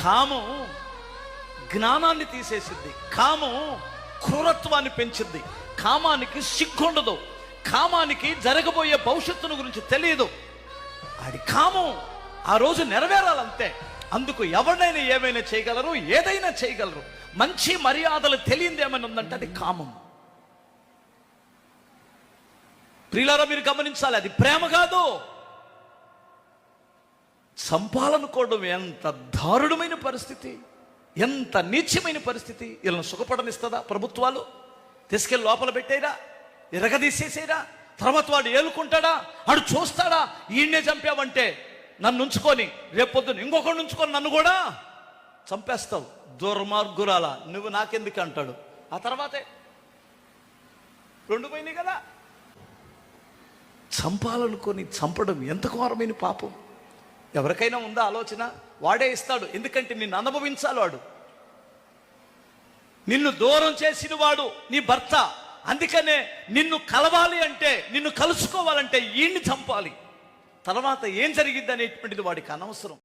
కామం జ్ఞానాన్ని తీసేసిద్ది, కామం క్రూరత్వాన్ని పెంచిద్ది, కామానికి సిగ్గుండదు, కామానికి జరగబోయే భవిష్యత్తును గురించి తెలియదు. ఆడి కామం ఆ రోజు నెరవేరాలంతే. అందుకు ఎవరినైనా ఏమైనా చేయగలరు, ఏదైనా చేయగలరు. మంచి మర్యాదలు తెలియంది ఏమైనా ఉందంటే అది కామం. ప్రియులారా, మీరు గమనించాలి, అది ప్రేమ కాదు. చంపాలనుకోవడం ఎంత దారుణమైన పరిస్థితి, ఎంత నీచమైన పరిస్థితి. వీళ్ళని సుఖపడనిస్తుందా ప్రభుత్వాలు? తీసుకెళ్ళి లోపల పెట్టేరా, ఎరగదీసేసేరా, తర్వాత వాడు ఏలుకుంటాడా? వాడు చూస్తాడా? ఈయన్నే చంపావంటే నన్ను ఉంచుకొని రేపొద్దున ఇంకొకటి ఉంచుకొని నన్ను కూడా చంపేస్తావు, దుర్మార్గురాలా, నువ్వు నాకెందుకు అంటాడు. ఆ తర్వాతే రెండు పోయినాయి కదా. చంపాలనుకొని చంపడం ఎంత ఘోరమైన పాపం. ఎవరికైనా ఉందా ఆలోచన? వాడే ఇస్తాడు, ఎందుకంటే నిన్ను అనుభవించాలి వాడు. నిన్ను దూరం చేసిన వాడు నీ భర్త. అందుకనే నిన్ను కలవాలి అంటే, నిన్ను కలుసుకోవాలంటే ఈయన్ని చంపాలి. తర్వాత ఏం జరిగిద్ది అనేటువంటిది వాడికి అనవసరం.